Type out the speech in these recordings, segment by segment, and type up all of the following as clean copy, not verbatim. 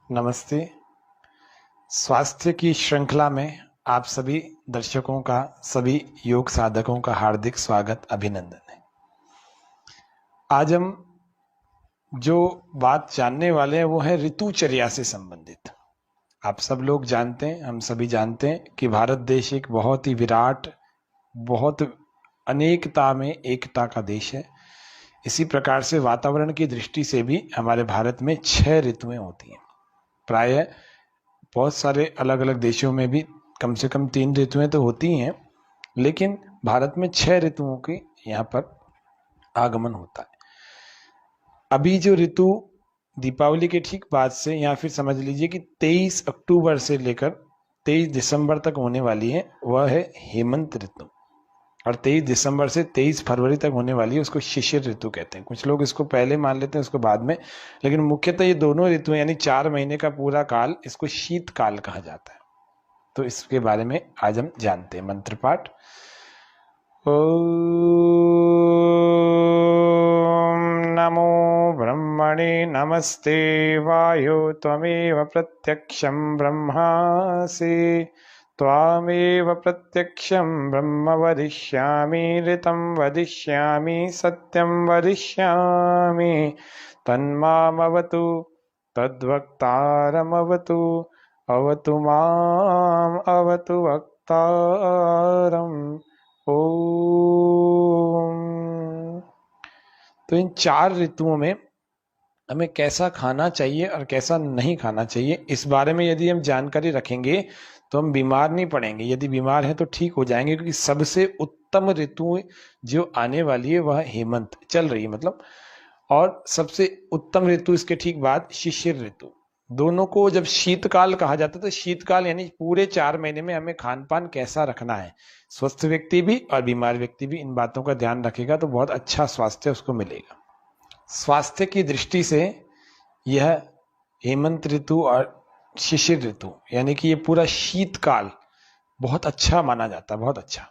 नमस्ते। स्वास्थ्य की श्रृंखला में आप सभी दर्शकों का, सभी योग साधकों का हार्दिक स्वागत, अभिनंदन है। आज हम जो बात जानने वाले हैं वो है ऋतुचर्या से संबंधित। आप सब लोग जानते हैं, हम सभी जानते हैं कि भारत देश एक बहुत ही विराट, बहुत अनेकता में एकता का देश है। इसी प्रकार से वातावरण की दृष्टि से भी हमारे भारत में 6 ऋतुएं होती हैं। प्रायः बहुत सारे अलग अलग देशों में भी कम से कम 3 ऋतुएं तो होती हैं, लेकिन भारत में 6 ऋतुओं की यहाँ पर आगमन होता है। अभी जो ऋतु दीपावली के ठीक बाद से, या फिर समझ लीजिए कि 23 अक्टूबर से लेकर 23 दिसंबर तक होने वाली है, वह है हेमंत ऋतु। और 23 दिसंबर से 23 फरवरी तक होने वाली है, उसको शिशिर ऋतु कहते हैं। कुछ लोग इसको पहले मान लेते हैं, उसको बाद में, लेकिन मुख्यतः ये दोनों ऋतुएं यानी 4 महीने का पूरा काल, इसको शीतकाल कहा जाता है। तो इसके बारे में आज हम जानते हैं। मंत्र पाठ। ओम नमो ब्रह्मणे नमस्ते वायो त्वमेव प्रत्यक्षं ब्रह्मासि त्वामेव प्रत्यक्षं ब्रह्म वदिष्यामि ऋतं वदिष्यामि सत्यं वदिष्यामि तन्मामवतु तद्वक्तारमवतु अवतु माम् अवतु वक्तारम्। ओम। तो इन 4 ऋतुओं में हमें कैसा खाना चाहिए और कैसा नहीं खाना चाहिए, इस बारे में यदि हम जानकारी रखेंगे तो हम बीमार नहीं पड़ेंगे। यदि बीमार हैं तो ठीक हो जाएंगे, क्योंकि सबसे उत्तम ऋतु जो आने वाली है वह हेमंत चल रही है, मतलब, और सबसे उत्तम ऋतु इसके ठीक बाद शिशिर ऋतु। दोनों को जब शीतकाल कहा जाता है, तो शीतकाल यानी पूरे 4 महीने में हमें खान पान कैसा रखना है। स्वस्थ व्यक्ति भी और बीमार व्यक्ति भी इन बातों का ध्यान रखेगा तो बहुत अच्छा स्वास्थ्य उसको मिलेगा। स्वास्थ्य की दृष्टि से यह हेमंत ऋतु और शिशिर ऋतु यानी कि ये पूरा शीतकाल बहुत अच्छा माना जाता है, बहुत अच्छा।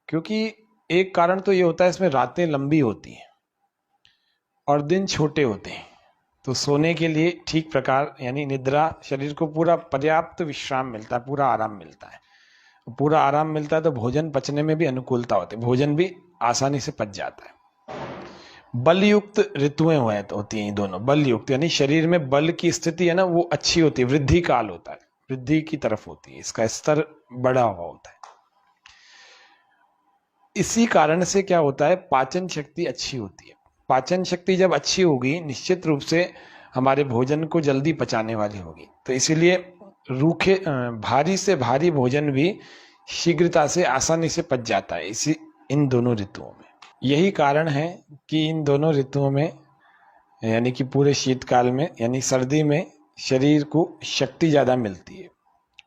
क्योंकि एक कारण तो ये होता है, इसमें रातें लंबी होती हैं और दिन छोटे होते हैं, तो सोने के लिए ठीक प्रकार यानी निद्रा, शरीर को पूरा पर्याप्त विश्राम मिलता है, पूरा आराम मिलता है। पूरा आराम मिलता है तो भोजन पचने में भी अनुकूलता होती है, भोजन भी आसानी से पच जाता है। बलयुक्त ऋतुएं होती हैं दोनों। बलयुक्त यानी शरीर में बल की स्थिति है ना, वो अच्छी होती है, वृद्धि काल होता है, वृद्धि की तरफ होती है, इसका स्तर बढ़ा हुआ होता है। इसी कारण से क्या होता है, पाचन शक्ति अच्छी होती है। पाचन शक्ति जब अच्छी होगी, निश्चित रूप से हमारे भोजन को जल्दी पचाने वाली होगी। तो इसीलिए रूखे, भारी से भारी भोजन भी शीघ्रता से, आसानी से पच जाता है इसी इन दोनों ऋतुओं में। यही कारण है कि इन दोनों ऋतुओं में यानी कि पूरे शीतकाल में यानी सर्दी में शरीर को शक्ति ज्यादा मिलती है।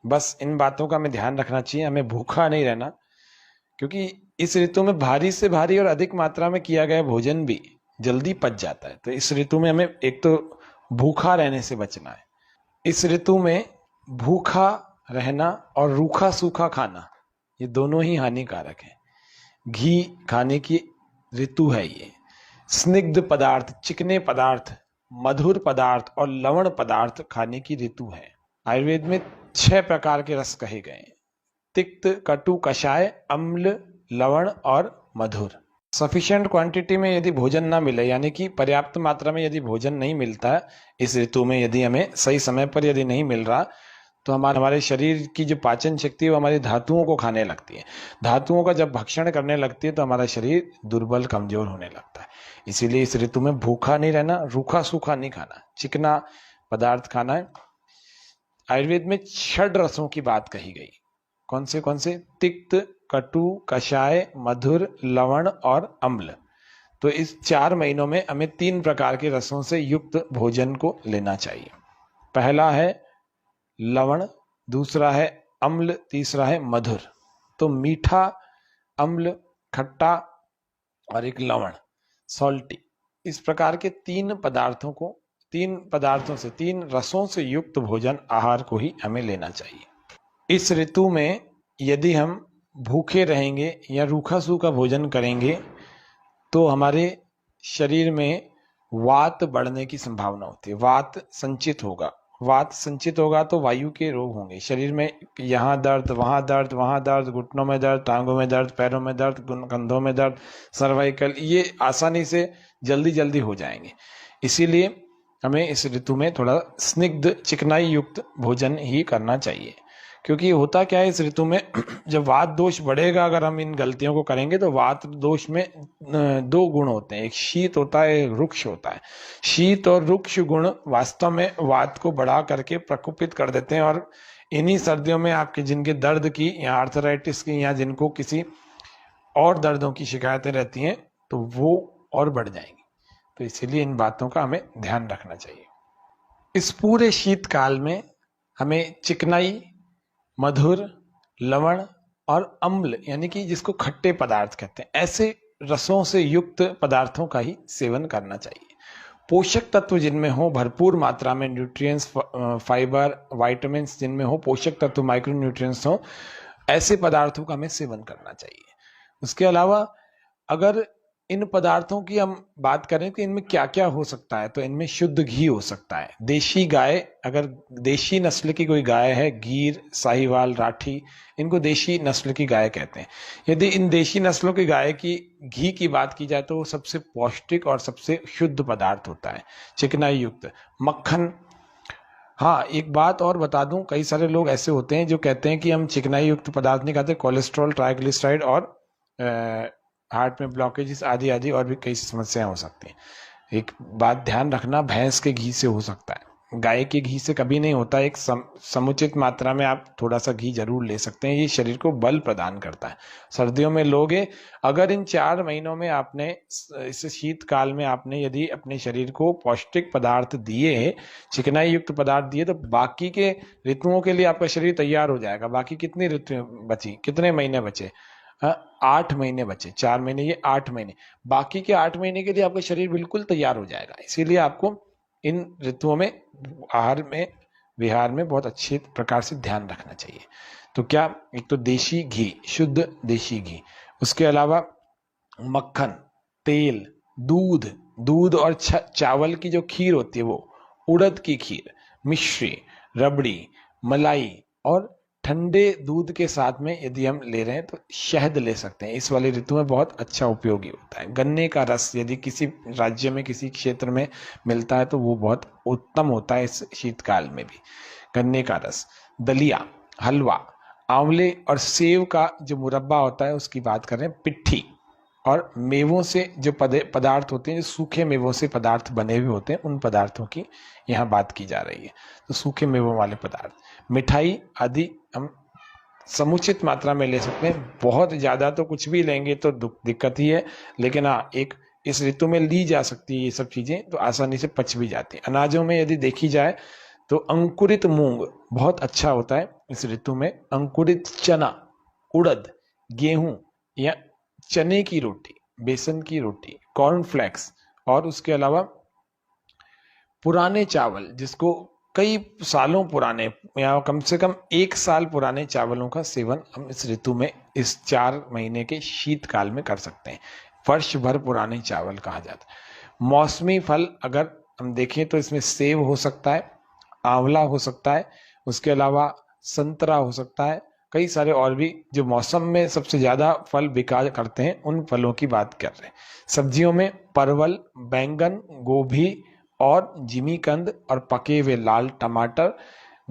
बस इन बातों का हमें ध्यान रखना चाहिए, हमें भूखा नहीं रहना, क्योंकि इस ऋतु में भारी से भारी और अधिक मात्रा में किया गया भोजन भी जल्दी पच जाता है। तो इस ऋतु में हमें एक तो भूखा रहने से बचना है। इस ऋतु में भूखा रहना और रूखा सूखा खाना, ये दोनों ही हानिकारक है। घी खाने की ऋतु है ये। स्निग्ध पदार्थ, चिकने पदार्थ, मधुर पदार्थ और लवण पदार्थ खाने की ऋतु है। आयुर्वेद में 6 प्रकार के रस कहे गए हैं: तिक्त, कटु, कषाय, अम्ल, लवण और मधुर। सफिशिएंट क्वांटिटी में यदि भोजन ना मिले, यानी कि पर्याप्त मात्रा में यदि भोजन नहीं मिलता है इस ऋतु में, यदि हमें सही समय पर यदि नहीं मिल रहा, तो हमारे शरीर की जो पाचन शक्ति है वो हमारी धातुओं को खाने लगती है। धातुओं का जब भक्षण करने लगती है तो हमारा शरीर दुर्बल, कमजोर होने लगता है। इसीलिए इस ऋतु में भूखा नहीं रहना, रूखा सूखा नहीं खाना, चिकना पदार्थ खाना है। आयुर्वेद में 6 रसों की बात कही गई। कौन से? तिक्त, कटु, कषाय, मधुर, लवण और अम्ल। तो इस 4 महीनों में हमें 3 प्रकार के रसों से युक्त भोजन को लेना चाहिए। पहला है लवण, दूसरा है अम्ल, तीसरा है मधुर। तो मीठा, अम्ल, खट्टा और एक लवण, सॉल्टी, इस प्रकार के 3 पदार्थों से 3 रसों से युक्त भोजन, आहार को ही हमें लेना चाहिए। इस ऋतु में यदि हम भूखे रहेंगे या रूखा सूखा भोजन करेंगे तो हमारे शरीर में वात बढ़ने की संभावना होती है, वात संचित होगा वात संचित होगा तो वायु के रोग होंगे शरीर में, यहाँ दर्द, वहां दर्द, वहां दर्द, घुटनों में दर्द, टांगों में दर्द, पैरों में दर्द, कंधों में दर्द, सर्वाइकल, ये आसानी से जल्दी जल्दी हो जाएंगे। इसीलिए हमें इस ऋतु में थोड़ा स्निग्ध चिकनाई युक्त भोजन ही करना चाहिए। क्योंकि होता क्या है इस ऋतु में जब वात दोष बढ़ेगा, अगर हम इन गलतियों को करेंगे तो वात दोष में दो गुण होते हैं, एक शीत होता है, एक रुक्ष होता है। शीत और रुक्ष गुण वास्तव में वात को बढ़ा करके प्रकोपित कर देते हैं, और इन्हीं सर्दियों में आपके जिनके दर्द की या आर्थराइटिस की या जिनको किसी और दर्दों की शिकायतें रहती हैं तो वो और बढ़ जाएंगी। तो इसीलिए इन बातों का हमें ध्यान रखना चाहिए। इस पूरे शीतकाल में हमें चिकनाई, मधुर, लवण और अम्ल यानी कि जिसको खट्टे पदार्थ कहते हैं, ऐसे रसों से युक्त पदार्थों का ही सेवन करना चाहिए। पोषक तत्व जिनमें हो भरपूर मात्रा में, न्यूट्रिएंट्स, फाइबर, विटामिन्स जिनमें हो, पोषक तत्व, माइक्रो न्यूट्रिएंट्स हो, ऐसे पदार्थों का हमें सेवन करना चाहिए। उसके अलावा अगर इन पदार्थों की हम बात करें कि इनमें क्या क्या हो सकता है, तो इनमें शुद्ध घी हो सकता है। देशी गाय, अगर देशी नस्ल की कोई गाय है, गीर, साहिवाल, राठी, इनको देशी नस्ल की गाय कहते हैं। यदि इन देशी नस्लों की गाय की घी की बात की जाए तो वो सबसे पौष्टिक और सबसे शुद्ध पदार्थ होता है, चिकनाई युक्त। मक्खन, हाँ एक बात और बता दूं, कई सारे लोग ऐसे होते हैं जो कहते हैं कि हम चिकनाई युक्त पदार्थ नहीं खाते, कोलेस्ट्रॉल, ट्राइग्लिसराइड और हार्ट में ब्लॉकेजेस आदि आदि और भी कई समस्याएं हो सकती हैं। एक बात ध्यान रखना, भैंस के घी से हो सकता है, गाय के घी से कभी नहीं होता। एक समुचित मात्रा में आप थोड़ा सा घी जरूर ले सकते हैं, ये शरीर को बल प्रदान करता है। सर्दियों में लोगे, अगर इन 4 महीनों में आपने, इस शीतकाल में आपने यदि अपने शरीर को पौष्टिक पदार्थ दिए, चिकनाई युक्त पदार्थ दिए, तो बाकी के ऋतुओं के लिए आपका शरीर तैयार हो जाएगा। बाकी कितनी ऋतु बची, कितने महीने बचे? 8 महीने बचे, 4 महीने ये 8 महीने, बाकी के 8 महीने के लिए आपका शरीर बिल्कुल तैयार हो जाएगा। इसीलिए आपको इन ऋतुओं में आहार में, विहार में बहुत अच्छे प्रकार से ध्यान रखना चाहिए। तो क्या, एक तो देशी घी, शुद्ध देशी घी, उसके अलावा मक्खन, तेल, दूध, दूध और चावल की जो खीर होती है वो, उड़द की खीर, मिश्री, रबड़ी, मलाई, और ठंडे दूध के साथ में यदि हम ले रहे हैं तो शहद ले सकते हैं। इस वाली ऋतु में बहुत अच्छा उपयोगी होता है। गन्ने का रस यदि किसी राज्य में, किसी क्षेत्र में मिलता है तो वो बहुत उत्तम होता है इस शीतकाल में भी। गन्ने का रस, दलिया, हलवा, आंवले और सेव का जो मुरब्बा होता है उसकी बात कर रहे हैं, पिट्ठी, और मेवों से जो पदार्थ होते हैं, जो सूखे मेवों से पदार्थ बने हुए होते हैं, उन पदार्थों की यहाँ बात की जा रही है। तो सूखे मेवों वाले पदार्थ, मिठाई आदि हम समुचित मात्रा में ले सकते हैं। बहुत ज्यादा तो कुछ भी लेंगे तो दिक्कत ही है, लेकिन हाँ, एक इस ऋतु में ली जा सकती है ये सब चीजें, तो आसानी से पच भी जाती है। अनाजों में यदि देखी जाए तो अंकुरित मूंग बहुत अच्छा होता है इस ऋतु में। अंकुरित चना, उड़द, गेहूं या चने की रोटी, बेसन की रोटी, कॉर्नफ्लेक्स, और उसके अलावा पुराने चावल, जिसको कई सालों पुराने या कम से कम 1 साल पुराने चावलों का सेवन हम इस ऋतु में, इस 4 महीने के शीतकाल में कर सकते हैं। वर्ष भर पुराने चावल कहा जाता है। मौसमी फल अगर हम देखें तो इसमें सेब हो सकता है, आंवला हो सकता है, उसके अलावा संतरा हो सकता है, कई सारे और भी जो मौसम में सबसे ज्यादा फल बिका करते हैं उन फलों की बात कर रहे हैं। सब्जियों में परवल, बैंगन, गोभी और जिमीकंद और पके हुए लाल टमाटर,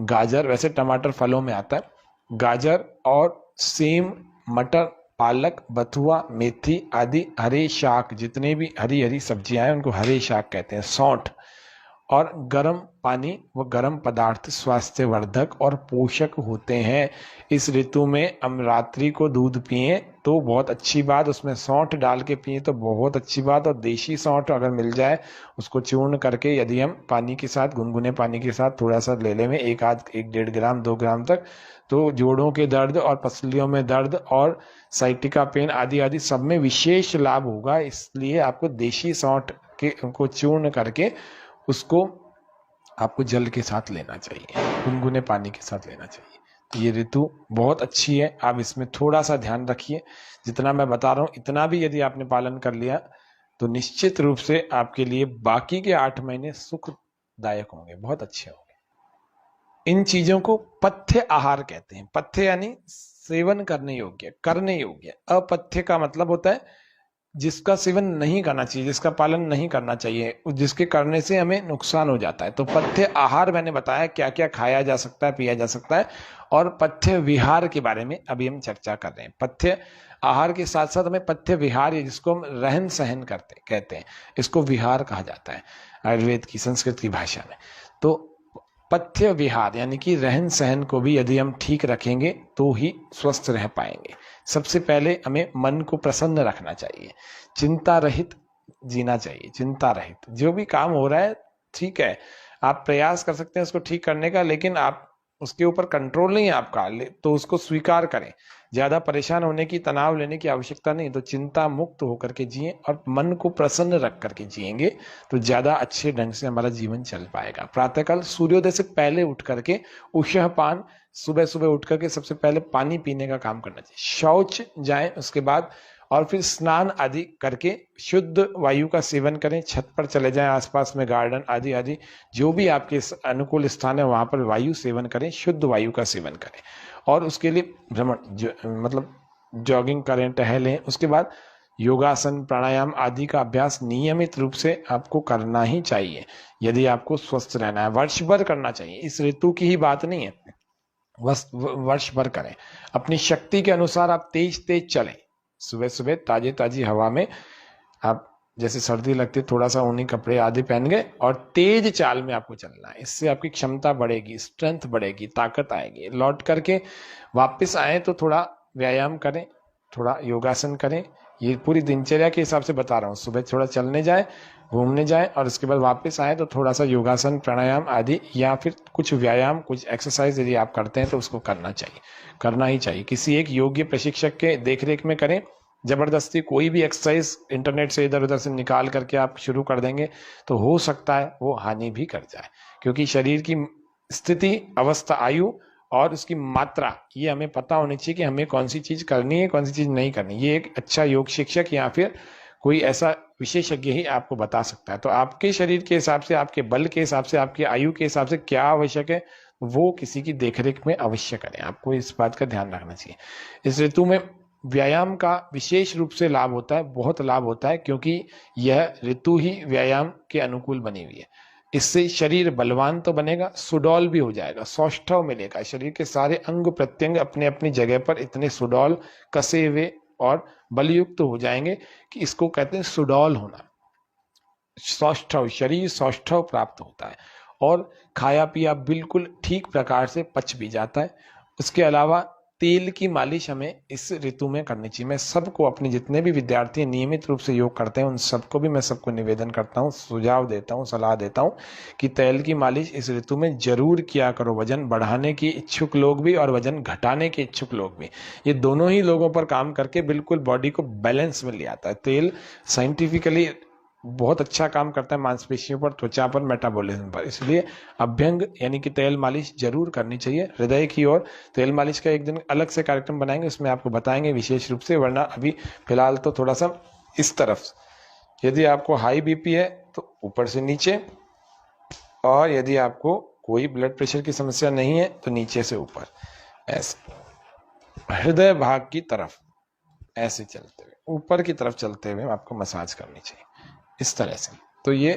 गाजर, वैसे टमाटर फलों में आता है, गाजर और सेम, मटर, पालक, बथुआ, मेथी आदि हरे शाक, जितने भी हरी हरी सब्जियां हैं उनको हरे शाक कहते हैं, सौंठ, और गर्म पानी व गर्म पदार्थ स्वास्थ्यवर्धक और पोषक होते हैं। इस ऋतु में हम रात्रि को दूध पिए तो बहुत अच्छी बात, उसमें सौंठ डाल के पिए तो बहुत अच्छी बात, और देशी सौंठ अगर मिल जाए उसको चूर्ण करके यदि हम पानी के साथ, गुनगुने पानी के साथ थोड़ा सा ले लें, 1-1.5 ग्राम 2 ग्राम तक, तो जोड़ों के दर्द और पसलियों में दर्द और साइटिका पेन आदि आदि सब में विशेष लाभ होगा। इसलिए आपको देशी सौंठ के को चूर्ण करके उसको आपको जल के साथ लेना चाहिए, गुनगुने पानी के साथ लेना चाहिए। तो ये ऋतु बहुत अच्छी है, आप इसमें थोड़ा सा ध्यान रखिए। जितना मैं बता रहा हूँ इतना भी यदि आपने पालन कर लिया तो निश्चित रूप से आपके लिए बाकी के 8 महीने सुखदायक होंगे, बहुत अच्छे होंगे। इन चीजों को पथ्य आहार कहते हैं। पथ्य यानी सेवन करने योग्य, करने योग्य। अपथ्य का मतलब होता है जिसका सेवन नहीं करना चाहिए, जिसका पालन नहीं करना चाहिए, जिसके करने से हमें नुकसान हो जाता है। तो पथ्य आहार मैंने बताया क्या क्या खाया जा सकता है, पिया जा सकता है। और पथ्य विहार के बारे में अभी हम चर्चा कर रहे हैं। पथ्य आहार के साथ साथ हमें पथ्य विहार, जिसको हम रहन सहन करते कहते हैं, इसको विहार कहा जाता है आयुर्वेद की, संस्कृत की भाषा में। तो पथ्य विहार यानी कि रहन सहन को भी यदि हम ठीक रखेंगे तो ही स्वस्थ रह पाएंगे। सबसे पहले हमें मन को प्रसन्न रखना चाहिए, चिंता रहित जीना चाहिए। चिंता रहित जो भी काम हो रहा है ठीक है, आप प्रयास कर सकते हैं उसको ठीक करने का, लेकिन आप उसके ऊपर कंट्रोल नहीं है आपका, तो उसको स्वीकार करें। ज्यादा परेशान होने की, तनाव लेने की आवश्यकता नहीं। तो चिंता मुक्त होकर के जिए और मन को प्रसन्न रख करके जिएंगे तो ज्यादा अच्छे ढंग से हमारा जीवन चल पाएगा। प्रातःकाल सूर्योदय से पहले उठ करके उषः पान, सुबह सुबह उठ करके सबसे पहले पानी पीने का काम करना चाहिए। शौच जाएं उसके बाद, और फिर स्नान आदि करके शुद्ध वायु का सेवन करें। छत पर चले जाएं, आसपास में गार्डन आदि आदि जो भी आपके अनुकूल स्थान है वहां पर वायु सेवन करें, शुद्ध वायु का सेवन करें। और उसके लिए भ्रमण मतलब जॉगिंग करें, टहलें। उसके बाद योगासन, प्राणायाम आदि का अभ्यास नियमित रूप से आपको करना ही चाहिए यदि आपको स्वस्थ रहना है। वर्ष भर करना चाहिए, इस ऋतु की ही बात नहीं है, वर्ष भर करें। अपनी शक्ति के अनुसार आप तेज तेज चलें। सुबह सुबह ताजी ताजी हवा में आप, जैसे सर्दी लगती है थोड़ा सा ऊनी कपड़े आदि पहन गए और तेज चाल में आपको चलना है। इससे आपकी क्षमता बढ़ेगी, स्ट्रेंथ बढ़ेगी, ताकत आएगी। लौट करके वापस आए तो थोड़ा व्यायाम करें, थोड़ा योगासन करें। ये पूरी दिनचर्या के हिसाब से बता रहा हूँ। सुबह थोड़ा चलने जाए, घूमने जाए और उसके बाद वापस आए तो थोड़ा सा योगासन, प्राणायाम आदि या फिर कुछ व्यायाम, कुछ एक्सरसाइज यदि आप करते हैं तो उसको करना चाहिए, करना ही चाहिए। किसी एक योग्य प्रशिक्षक के देखरेख में करें। जबरदस्ती कोई भी एक्सरसाइज इंटरनेट से इधर उधर से निकाल करके आप शुरू कर देंगे तो हो सकता है वो हानि भी कर जाए, क्योंकि शरीर की स्थिति, अवस्था, आयु और उसकी मात्रा ये हमें पता होनी चाहिए कि हमें कौन सी चीज करनी है, कौन सी चीज नहीं करनी। ये एक अच्छा योग शिक्षक या फिर कोई ऐसा विशेषज्ञ ही आपको बता सकता है। तो आपके शरीर के हिसाब से, आपके बल के हिसाब से, आपकी आयु के हिसाब से क्या आवश्यक है वो किसी की देखरेख में अवश्य करें। आपको इस बात का ध्यान रखना चाहिए। इस ऋतु में व्यायाम का विशेष रूप से लाभ होता है, बहुत लाभ होता है, क्योंकि यह ऋतु ही व्यायाम के अनुकूल बनी हुई है। इससे शरीर बलवान तो बनेगा, सुडौल भी हो जाएगा, सौष्ठव मिलेगा। शरीर के सारे अंग प्रत्यंग अपने अपनी जगह पर इतने सुडौल, कसे हुए और बलयुक्त हो जाएंगे कि इसको कहते हैं सुडौल होना। सौष्ठव, शरीर सौष्ठव प्राप्त होता है और खाया पिया बिल्कुल ठीक प्रकार से पच भी जाता है। उसके अलावा तेल की मालिश हमें इस ऋतु में करनी चाहिए। मैं सबको, अपने जितने भी विद्यार्थी नियमित रूप से योग करते हैं उन सबको भी मैं सबको निवेदन करता हूँ, सुझाव देता हूँ, सलाह देता हूँ कि तेल की मालिश इस ऋतु में जरूर किया करो। वजन बढ़ाने की इच्छुक लोग भी और वजन घटाने के इच्छुक लोग भी, ये दोनों ही लोगों पर काम करके बिल्कुल बॉडी को बैलेंस में ले आता है। तेल साइंटिफिकली बहुत अच्छा काम करता है मांसपेशियों पर, त्वचा पर, मेटाबॉलिज्म पर। इसलिए अभ्यंग यानी कि तेल मालिश जरूर करनी चाहिए हृदय की ओर। तेल मालिश का एक दिन अलग से कार्यक्रम बनाएंगे, उसमें आपको बताएंगे विशेष रूप से। वरना अभी फिलहाल तो थोड़ा सा इस तरफ, यदि आपको हाई बीपी है तो ऊपर से नीचे, और यदि आपको कोई ब्लड प्रेशर की समस्या नहीं है तो नीचे से ऊपर, ऐसे हृदय भाग की तरफ ऐसे चलते हुए, ऊपर की तरफ चलते हुए आपको मसाज करनी चाहिए इस तरह से। तो ये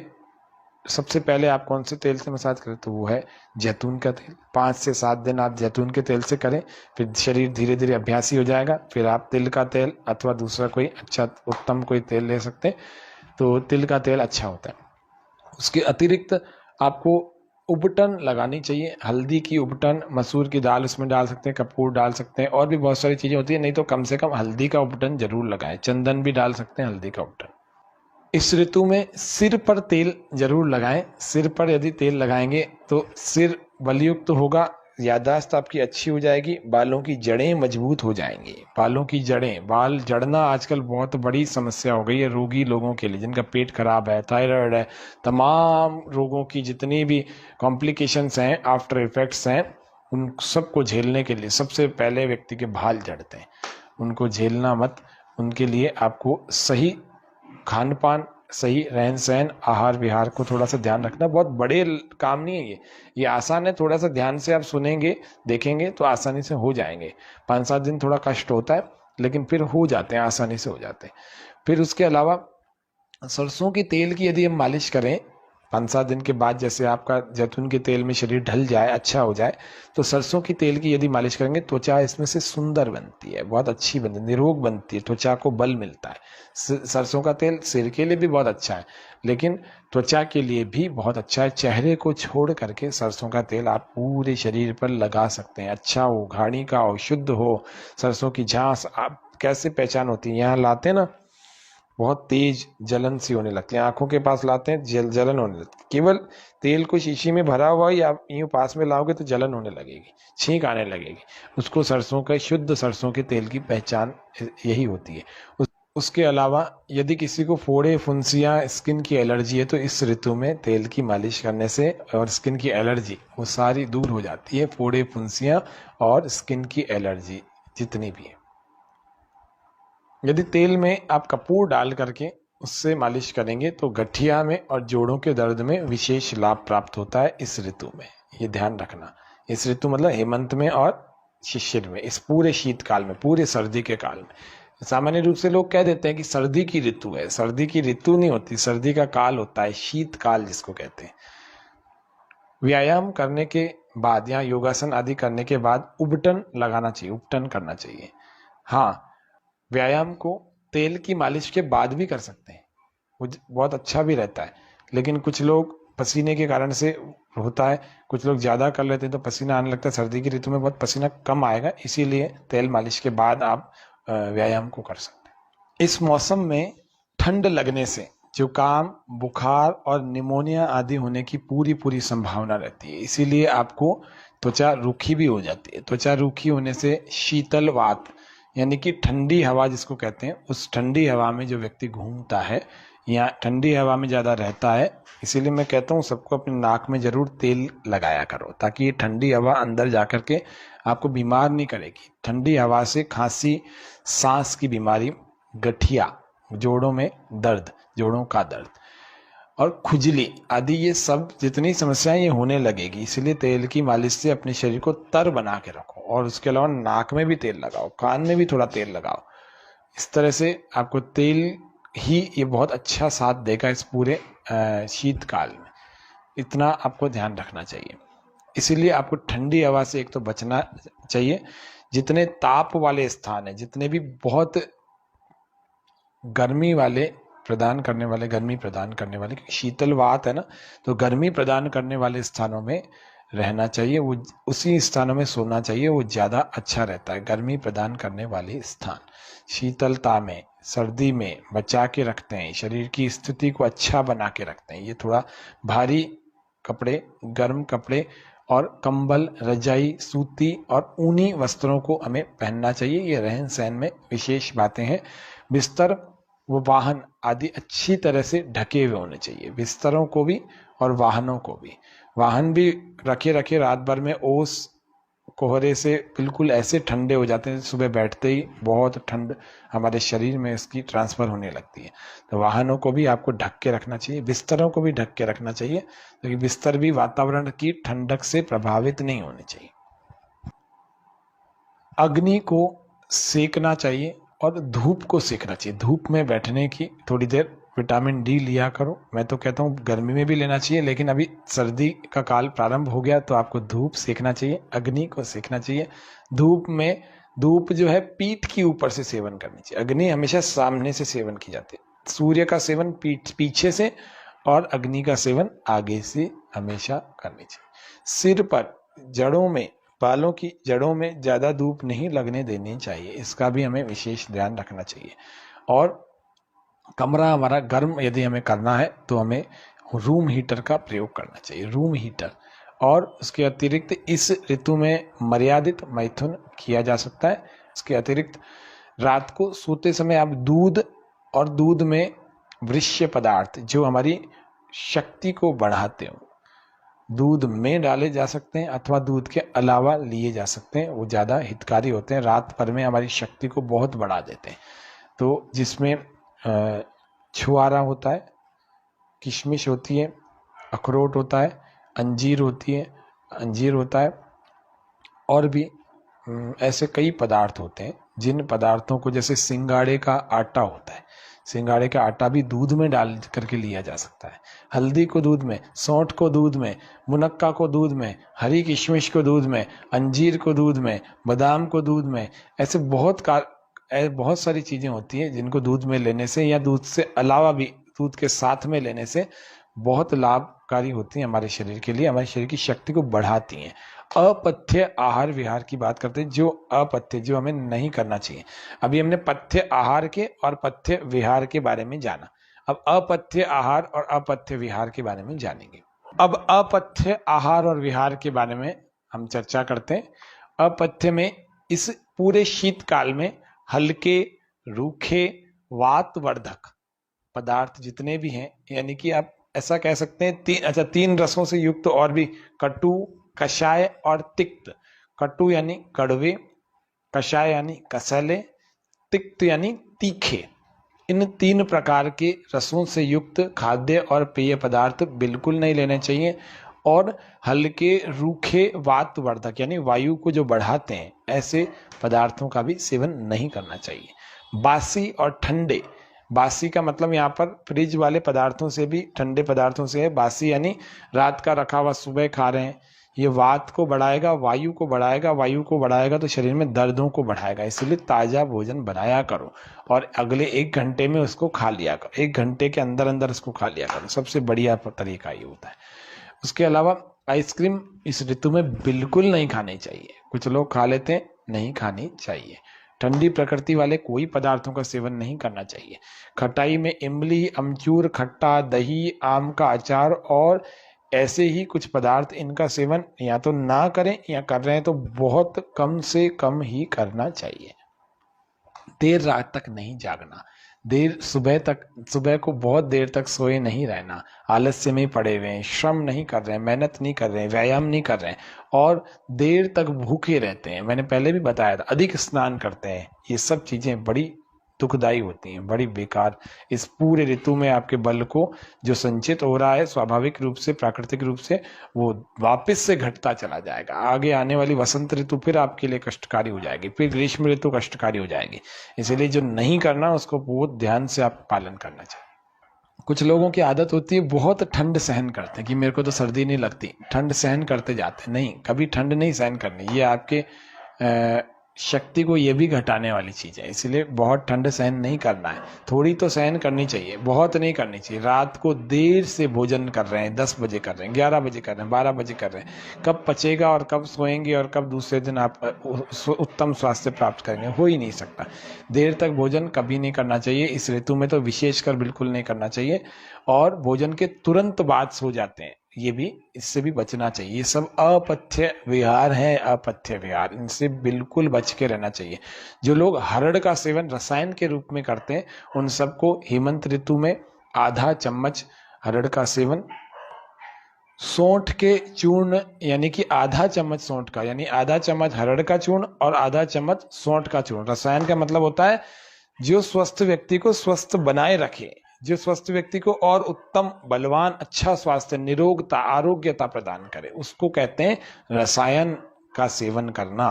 सबसे पहले आप कौन से तेल से मसाज करें तो वो है जैतून का तेल। 5 से 7 दिन आप जैतून के तेल से करें, फिर शरीर धीरे धीरे अभ्यासी हो जाएगा। फिर आप तिल का तेल अथवा दूसरा कोई अच्छा उत्तम कोई तेल ले सकते हैं, तो तिल का तेल अच्छा होता है। उसके अतिरिक्त आपको उबटन लगानी चाहिए, हल्दी की उबटन, मसूर की दाल उसमें डाल सकते हैं, कपूर डाल सकते हैं, और भी बहुत सारी चीजें होती है। नहीं तो कम से कम हल्दी का उबटन जरूर लगाएं। चंदन भी डाल सकते हैं, हल्दी का उबटन। इस ऋतु में सिर पर तेल जरूर लगाएं। सिर पर यदि तेल लगाएंगे तो सिर बलयुक्त होगा, याददाश्त आपकी अच्छी हो जाएगी, बालों की जड़ें मजबूत हो जाएंगी। बालों की जड़ें, बाल जड़ना आजकल बहुत बड़ी समस्या हो गई है रोगी लोगों के लिए, जिनका पेट खराब है, थायराइड है, तमाम रोगों की जितनी भी कॉम्प्लिकेशंस हैं, आफ्टर इफेक्ट्स हैं, उन सबको झेलने के लिए सबसे पहले व्यक्ति के बाल जड़ते हैं। उनको झेलना मत, उनके लिए आपको सही खान पान, सही रहन सहन, आहार विहार को थोड़ा सा ध्यान रखना। बहुत बड़े काम नहीं है ये आसान है। थोड़ा सा ध्यान से आप सुनेंगे देखेंगे तो आसानी से हो जाएंगे। 5-7 दिन थोड़ा कष्ट होता है, लेकिन फिर हो जाते हैं, आसानी से हो जाते हैं। फिर उसके अलावा सरसों के तेल की यदि हम मालिश करें 5-7 दिन के बाद, जैसे आपका जैतून के तेल में शरीर ढल जाए, अच्छा हो जाए, तो सरसों की तेल की यदि मालिश करेंगे, त्वचा इसमें से सुंदर बनती है, बहुत अच्छी बनती है, निरोग बनती है, त्वचा को बल मिलता है। सरसों का तेल सिर के लिए भी बहुत अच्छा है, लेकिन त्वचा के लिए भी बहुत अच्छा है। चेहरे को छोड़ करके सरसों का तेल आप पूरे शरीर पर लगा सकते हैं। अच्छा हो, घानी का हो, शुद्ध हो, सरसों की झांस। आप कैसे पहचान होती है, यहाँ लाते ना बहुत तेज जलन सी होने लगती है, आंखों के पास लाते हैं जलन होने लगती है। केवल तेल को शीशी में भरा हुआ या यूं पास में लाओगे तो जलन होने लगेगी, छींक आने लगेगी। उसको सरसों का, शुद्ध सरसों के तेल की पहचान यही होती है। उसके अलावा यदि किसी को फोड़े, फुंसियां, स्किन की एलर्जी है, तो इस ऋतु में तेल की मालिश करने से और स्किन की एलर्जी वो सारी दूर हो जाती है। फोड़े, फुंसियां और स्किन की एलर्जी जितनी भी है। यदि तेल में आप कपूर डाल करके उससे मालिश करेंगे तो गठिया में और जोड़ों के दर्द में विशेष लाभ प्राप्त होता है इस ऋतु में। ये ध्यान रखना, इस ऋतु मतलब हेमंत में और शिशिर में, इस पूरे शीतकाल में, पूरे सर्दी के काल में। सामान्य रूप से लोग कह देते हैं कि सर्दी की ऋतु है, सर्दी की ऋतु नहीं होती, सर्दी का काल होता है, शीतकाल जिसको कहते हैं। व्यायाम करने के बाद या योगासन आदि करने के बाद उबटन लगाना चाहिए, उपटन करना चाहिए। हाँ, व्यायाम को तेल की मालिश के बाद भी कर सकते हैं, वो बहुत अच्छा भी रहता है। लेकिन कुछ लोग पसीने के कारण से होता है, कुछ लोग ज़्यादा कर लेते हैं तो पसीना आने लगता है। सर्दी की ऋतु में बहुत पसीना कम आएगा, इसीलिए तेल मालिश के बाद आप व्यायाम को कर सकते हैं। इस मौसम में ठंड लगने से जुकाम, बुखार और निमोनिया आदि होने की पूरी संभावना रहती है। इसीलिए आपको त्वचा रूखी भी हो जाती है। त्वचा रूखी होने से शीतल वात यानी कि ठंडी हवा जिसको कहते हैं, उस ठंडी हवा में जो व्यक्ति घूमता है या ठंडी हवा में ज़्यादा रहता है, इसीलिए मैं कहता हूँ सबको अपने नाक में जरूर तेल लगाया करो, ताकि ये ठंडी हवा अंदर जा करके आपको बीमार नहीं करेगी। ठंडी हवा से खांसी, सांस की बीमारी, गठिया, जोड़ों में दर्द, जोड़ों का दर्द और खुजली आदि, ये सब जितनी समस्याएं ये होने लगेगी। इसलिए तेल की मालिश से अपने शरीर को तर बना के रखो। और उसके अलावा नाक में भी तेल लगाओ, कान में भी थोड़ा तेल लगाओ। इस तरह से आपको तेल ही ये बहुत अच्छा साथ देगा इस पूरे शीतकाल में। इतना आपको ध्यान रखना चाहिए। इसीलिए आपको ठंडी हवा से एक तो बचना चाहिए। जितने ताप वाले स्थान है, जितने भी बहुत गर्मी प्रदान करने वाले, क्योंकि शीतल वात है ना, तो गर्मी प्रदान करने वाले स्थानों में रहना चाहिए, वो उसी स्थानों में सोना चाहिए, वो ज़्यादा अच्छा रहता है। गर्मी प्रदान करने वाले स्थान शीतलता में, सर्दी में बचा के रखते हैं, शरीर की स्थिति को अच्छा बना के रखते हैं। ये थोड़ा भारी कपड़े, गर्म कपड़े और कंबल, रजाई, सूती और ऊनी वस्त्रों को हमें पहनना चाहिए। ये रहन सहन में विशेष बातें हैं। बिस्तर वो वाहन आदि अच्छी तरह से ढके हुए होने चाहिए, बिस्तरों को भी और वाहनों को भी। वाहन भी रखे रात भर में ओस कोहरे से बिल्कुल ऐसे ठंडे हो जाते हैं, सुबह बैठते ही बहुत ठंड हमारे शरीर में इसकी ट्रांसफर होने लगती है। तो वाहनों को भी आपको ढक के रखना चाहिए, बिस्तरों को भी ढक के रखना चाहिए, क्योंकि बिस्तर भी वातावरण की ठंडक से प्रभावित नहीं होने चाहिए। अग्नि को सेकना चाहिए और धूप को सेकना चाहिए। धूप में बैठने की थोड़ी देर विटामिन डी लिया करो। मैं तो कहता हूँ गर्मी में भी लेना चाहिए, लेकिन अभी सर्दी का काल प्रारंभ हो गया तो आपको धूप सेकना चाहिए, अग्नि को सेकना चाहिए। धूप जो है पीठ की ऊपर से सेवन करनी चाहिए। अग्नि हमेशा सामने से सेवन की जाती है। सूर्य का सेवन पीछे से और अग्नि का सेवन आगे से हमेशा करनी चाहिए। सिर पर जड़ों में, बालों की जड़ों में ज्यादा धूप नहीं लगने देनी चाहिए, इसका भी हमें विशेष ध्यान रखना चाहिए। और कमरा हमारा गर्म यदि हमें करना है तो हमें रूम हीटर का प्रयोग करना चाहिए, रूम हीटर। और उसके अतिरिक्त इस ऋतु में मर्यादित मैथुन किया जा सकता है। इसके अतिरिक्त रात को सोते समय आप दूध और दूध में वृष्य पदार्थ जो हमारी शक्ति को बढ़ाते हो, दूध में डाले जा सकते हैं अथवा दूध के अलावा लिए जा सकते हैं, वो ज़्यादा हितकारी होते हैं, रात भर में हमारी शक्ति को बहुत बढ़ा देते हैं। तो जिसमें छुआरा होता है, किशमिश होती है, अखरोट होता है, अंजीर होती है, अंजीर होता है, और भी ऐसे कई पदार्थ होते हैं जिन पदार्थों को, जैसे सिंगाड़े का आटा होता है, सिंगाड़े का आटा भी दूध में डाल करके लिया जा सकता है, हल्दी को दूध में, सौंठ को दूध में, मुनक्का को दूध में, हरी किशमिश को दूध में, अंजीर को दूध में, बादाम को दूध में, ऐसे बहुत सारी चीजें होती हैं जिनको दूध में लेने से या दूध से अलावा भी दूध के साथ में लेने से बहुत लाभकारी होती हैं हमारे शरीर के लिए, हमारे शरीर की शक्ति को बढ़ाती हैं। अपथ्य आहार विहार की बात करते हैं, जो अपथ्य, जो हमें नहीं करना चाहिए। अभी हमने पथ्य आहार के और पथ्य विहार के बारे में जाना, अब अपथ्य आहार और अपथ्य विहार के बारे में जानेंगे। अब अपथ्य आहार और विहार के बारे में हम चर्चा करते हैं। अपथ्य में इस पूरे शीतकाल में हल्के, रूखे, वातवर्धक पदार्थ जितने भी हैं, यानी कि आप ऐसा कह सकते हैं तीन रसों से युक्त, और भी कटु, कषाय और तिक्त। कटु यानी कड़वे, कषाय यानी कसैले, तिक्त यानी तीखे। इन तीन प्रकार के रसों से युक्त खाद्य और पेय पदार्थ बिल्कुल नहीं लेने चाहिए, और हल्के, रूखे, वातवर्धक यानी वायु को जो बढ़ाते हैं ऐसे पदार्थों का भी सेवन नहीं करना चाहिए। बासी और ठंडे, बासी का मतलब यहाँ पर फ्रिज वाले पदार्थों से भी, ठंडे पदार्थों से है। बासी यानी रात का रखा हुआ सुबह खा रहे हैं, ये वात को बढ़ाएगा, वायु को बढ़ाएगा, वायु को बढ़ाएगा तो शरीर में दर्दों को बढ़ाएगा। इसलिए ताजा भोजन बनाया करो और अगले 1 घंटे में उसको खा लिया करो, 1 घंटे के अंदर अंदर उसको खा लिया करो, सबसे बढ़िया तरीका ये होता है। उसके अलावा आइसक्रीम इस ऋतु में बिल्कुल नहीं खानी चाहिए, कुछ लोग खा लेते हैं, नहीं खानी चाहिए। ठंडी प्रकृति वाले कोई पदार्थों का सेवन नहीं करना चाहिए। खटाई में इमली, अमचूर, खट्टा, दही, आम का अचार और ऐसे ही कुछ पदार्थ, इनका सेवन या तो ना करें, या कर रहे हैं तो बहुत कम से कम ही करना चाहिए। देर रात तक नहीं जागना, सुबह को बहुत देर तक सोए नहीं रहना, आलस्य में पड़े हुए हैं, श्रम नहीं कर रहे हैं, मेहनत नहीं कर रहे हैं, व्यायाम नहीं कर रहे हैं और देर तक भूखे रहते हैं, मैंने पहले भी बताया था, अधिक स्नान करते हैं, ये सब चीजें बड़ी दुखदाई होती हैं, बड़ी बेकार। इस पूरे ऋतु में आपके बल को जो संचित हो रहा है स्वाभाविक रूप से, प्राकृतिक रूप से, वो वापस से घटता चला जाएगा। आगे आने वाली वसंत ऋतु फिर आपके लिए कष्टकारी हो जाएगी, फिर ग्रीष्म ऋतु कष्टकारी हो जाएगी। इसलिए जो नहीं करना उसको बहुत ध्यान से आप पालन करना चाहिए। कुछ लोगों की आदत होती है, बहुत ठंड सहन करते हैं कि मेरे को तो सर्दी नहीं लगती, ठंड सहन करते जाते। नहीं, कभी ठंड नहीं सहन करनी, ये आपके शक्ति को ये भी घटाने वाली चीज है। इसलिए बहुत ठंड सहन नहीं करना है, थोड़ी तो सहन करनी चाहिए, बहुत नहीं करनी चाहिए। रात को देर से भोजन कर रहे हैं, 10 बजे कर रहे हैं, 11 बजे कर रहे हैं, 12 बजे कर रहे हैं, कब पचेगा और कब सोएंगे और कब दूसरे दिन आप उत्तम स्वास्थ्य प्राप्त करेंगे, हो ही नहीं सकता। देर तक भोजन कभी नहीं करना चाहिए, इस ऋतु में तो विशेषकर बिल्कुल नहीं करना चाहिए। और भोजन के तुरंत बाद सो जाते हैं, ये भी, इससे भी बचना चाहिए। ये सब अपथ्य विहार है, अपथ्य विहार, इनसे बिल्कुल बच के रहना चाहिए। जो लोग हरड़ का सेवन रसायन के रूप में करते हैं, उन सबको हेमंत ऋतु में आधा चम्मच हरड़ का सेवन, सौंठ के चूर्ण यानी कि आधा चम्मच सौंठ का, यानी आधा चम्मच हरड़ का चूर्ण और आधा चम्मच सौंठ का चूर्ण। रसायन का मतलब होता है जो स्वस्थ व्यक्ति को स्वस्थ बनाए रखे, जो स्वस्थ व्यक्ति को और उत्तम, बलवान, अच्छा स्वास्थ्य, निरोगता, आरोग्यता प्रदान करे, उसको कहते हैं रसायन का सेवन करना।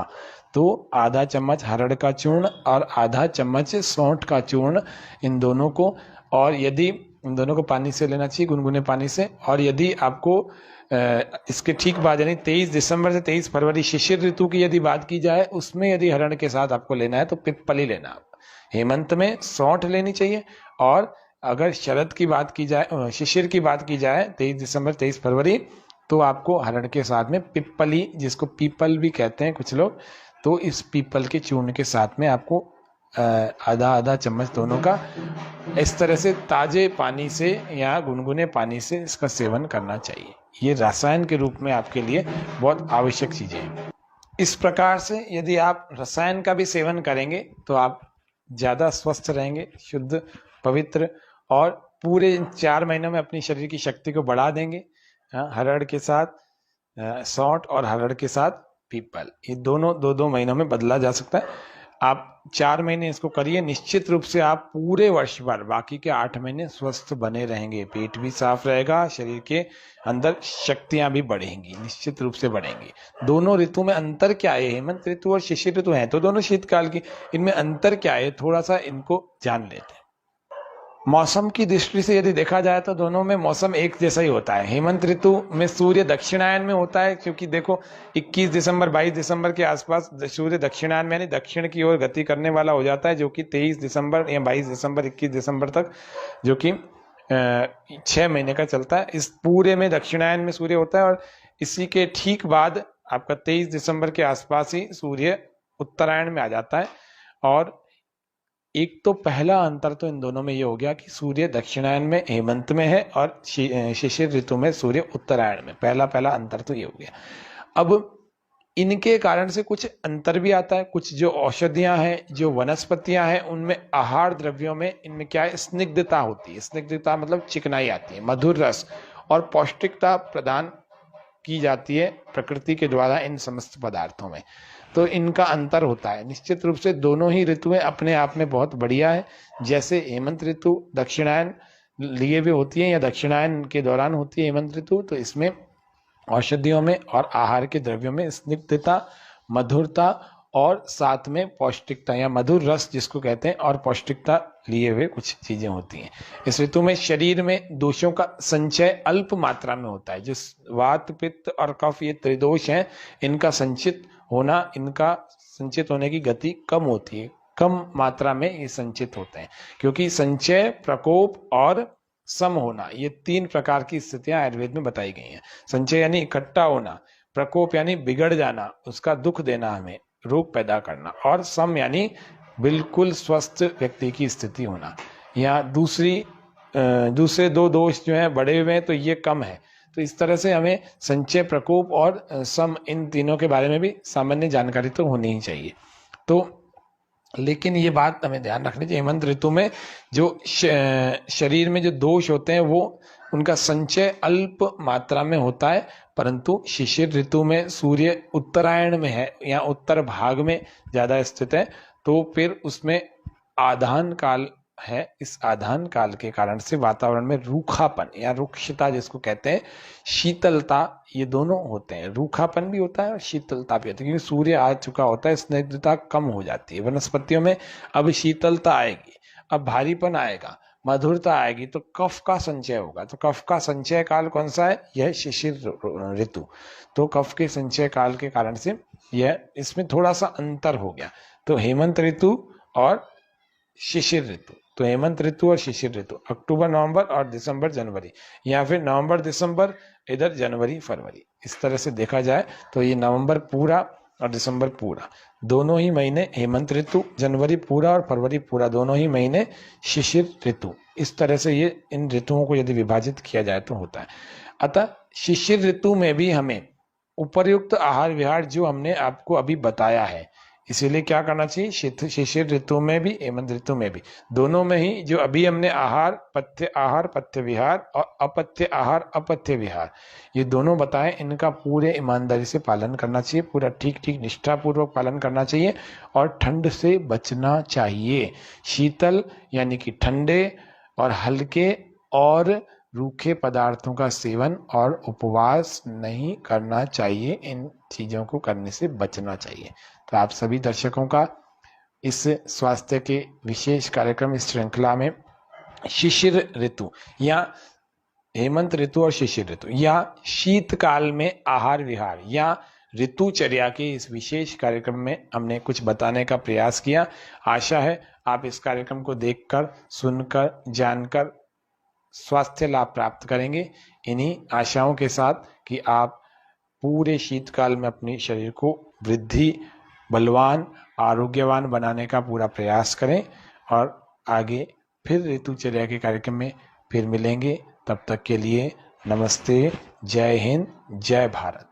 तो आधा चम्मच हरड़ का चूर्ण और आधा चम्मच सौंठ का चूर्ण, इन दोनों को, और यदि इन दोनों को पानी से लेना चाहिए, गुनगुने पानी से। और यदि आपको इसके ठीक बाद यानी 23 दिसंबर से 23 फरवरी शिशिर ऋतु की यदि बात की जाए, उसमें यदि हरड़ के साथ आपको लेना है तो पिप्पली लेना। हेमंत में सौंठ लेनी चाहिए, और अगर शरद की बात की जाए, शिशिर की बात की जाए, 23 दिसंबर 23 फरवरी, तो आपको हरड़ के साथ में पिप्पली, जिसको पीपल भी कहते हैं कुछ लोग, तो इस पीपल के चूर्ण के साथ में आपको आधा आधा चम्मच दोनों का इस तरह से ताजे पानी से या गुनगुने पानी से इसका सेवन करना चाहिए। ये रसायन के रूप में आपके लिए बहुत आवश्यक चीजें हैं। इस प्रकार से यदि आप रसायन का भी सेवन करेंगे तो आप ज्यादा स्वस्थ रहेंगे, शुद्ध, पवित्र, और पूरे 4 महीनों में अपनी शरीर की शक्ति को बढ़ा देंगे। हरड़ के साथ सौंठ और हरड़ के साथ पीपल, ये दोनों 2-2 महीनों में बदला जा सकता है। आप 4 महीने इसको करिए, निश्चित रूप से आप पूरे वर्ष भर बाकी के 8 महीने स्वस्थ बने रहेंगे, पेट भी साफ रहेगा, शरीर के अंदर शक्तियां भी बढ़ेंगी, निश्चित रूप से बढ़ेंगी। दोनों ऋतु में अंतर क्या है? हेमंत ऋतु और शिशिर ऋतु है तो दोनों शीतकाल की, इनमें अंतर क्या है थोड़ा सा इनको जान लेते हैं। मौसम की दृष्टि से यदि देखा जाए तो दोनों में मौसम एक जैसा ही होता है। हेमंत ऋतु में सूर्य दक्षिणायन में होता है, क्योंकि देखो 21 दिसंबर 22 दिसंबर के आसपास सूर्य दक्षिणायन में यानी दक्षिण की ओर गति करने वाला हो जाता है, जो कि 23 दिसंबर या 22 दिसंबर 21 दिसंबर तक, जो कि 6 महीने का चलता है। इस पूरे में दक्षिणायन में सूर्य होता है और इसी के ठीक बाद आपका 23 दिसंबर के आसपास ही सूर्य उत्तरायण में आ जाता है। और एक तो पहला अंतर तो इन दोनों में ये हो गया कि सूर्य दक्षिणायन में हेमंत में है और शिशिर ऋतु में सूर्य उत्तरायण में, पहला अंतर तो ये हो गया। अब इनके कारण से कुछ अंतर भी आता है, कुछ जो औषधियां हैं, जो वनस्पतियां हैं, उनमें आहार द्रव्यों में इनमें क्या है, स्निग्धता होती है। स्निग्धता मतलब चिकनाई आती है, मधुर रस और पौष्टिकता प्रदान की जाती है प्रकृति के द्वारा इन समस्त पदार्थों में, तो इनका अंतर होता है। निश्चित रूप से दोनों ही ऋतुएं अपने आप में बहुत बढ़िया है। जैसे हेमंत ऋतु दक्षिणायन लिए भी होती है या दक्षिणायन के दौरान होती है हेमंत ऋतु, तो इसमें औषधियों में और आहार के द्रव्यों में स्निग्धता, मधुरता और साथ में पौष्टिकता या मधुर रस जिसको कहते हैं और पौष्टिकता लिए हुए कुछ चीजें होती हैं। इस ऋतु में शरीर में दोषों का संचय अल्प मात्रा में होता है। जिस वात पित्त और कफ ये त्रिदोष हैं, इनका इनका संचित होने की गति कम होती है, कम मात्रा में ये संचित होते हैं, क्योंकि संचय, प्रकोप और सम होना, ये 3 प्रकार की स्थितियां आयुर्वेद में बताई गई हैं। संचय यानी इकट्ठा होना, प्रकोप यानी बिगड़ जाना, उसका दुख देना हमें, रोग पैदा करना, और सम यानी बिल्कुल स्वस्थ व्यक्ति की स्थिति होना। यहाँ दूसरे 2 दोष जो हैं बढ़े हुए हैं, तो ये कम है। तो इस तरह से हमें संचय, प्रकोप और सम, इन तीनों के बारे में भी सामान्य जानकारी तो होनी ही चाहिए। तो लेकिन ये बात हमें ध्यान रखनी चाहिए, हेमंत ऋतु में जो शरीर में जो दोष होते हैं वो उनका संचय अल्प मात्रा में होता है, परंतु शिशिर ऋतु में सूर्य उत्तरायण में है या उत्तर भाग में ज्यादा स्थित है, तो फिर उसमें आधान काल है। इस आधान काल के कारण से वातावरण में रूखापन या रुक्षता जिसको कहते हैं, शीतलता, ये दोनों होते हैं। रूखापन भी होता है और शीतलता भी होती है, क्योंकि सूर्य आ चुका होता है, स्निग्धता कम हो जाती है। वनस्पतियों में अब शीतलता आएगी, अब भारीपन आएगा, मधुरता आएगी, तो कफ का संचय होगा। तो कफ का संचय काल कौन सा है? यह शिशिर ऋतु। तो कफ के संचय काल के कारण से यह इसमें थोड़ा सा अंतर हो गया। तो हेमंत ऋतु और शिशिर ऋतु, तो हेमंत ऋतु और शिशिर ऋतु अक्टूबर नवंबर और दिसंबर जनवरी, या फिर नवंबर दिसंबर इधर जनवरी फरवरी, इस तरह से देखा जाए तो ये नवंबर पूरा और दिसंबर पूरा दोनों ही महीने हेमंत ऋतु, जनवरी पूरा और फरवरी पूरा दोनों ही महीने शिशिर ऋतु। इस तरह से ये इन ऋतुओं को यदि विभाजित किया जाए तो होता है। अतः शिशिर ऋतु में भी हमें उपर्युक्त आहार विहार जो हमने आपको अभी बताया है, इसीलिए क्या करना चाहिए, शिशिर ऋतु में भी हेमंत ऋतु में भी, दोनों में ही जो अभी हमने आहार पथ्य विहार और अपथ्य आहार अपथ्य विहार ये दोनों बताएं, इनका पूरे ईमानदारी से पालन करना चाहिए, पूरा ठीक निष्ठापूर्वक पालन करना चाहिए और ठंड से बचना चाहिए। शीतल यानी कि ठंडे और हल्के और रूखे पदार्थों का सेवन और उपवास नहीं करना चाहिए, इन चीजों को करने से बचना चाहिए। तो आप सभी दर्शकों का इस स्वास्थ्य के विशेष कार्यक्रम, इस श्रृंखला में शिशिर ऋतु या हेमंत ऋतु और शिशिर ऋतु या शीतकाल में आहार विहार या ऋतुचर्या के इस विशेष कार्यक्रम में हमने कुछ बताने का प्रयास किया। आशा है आप इस कार्यक्रम को देखकर, सुनकर, जानकर स्वास्थ्य लाभ प्राप्त करेंगे। इन्हीं आशाओं के साथ कि आप पूरे शीतकाल में अपने शरीर को वृद्धि, बलवान, आरोग्यवान बनाने का पूरा प्रयास करें और आगे फिर ऋतुचर्या के कार्यक्रम में फिर मिलेंगे। तब तक के लिए नमस्ते, जय हिंद, जय भारत।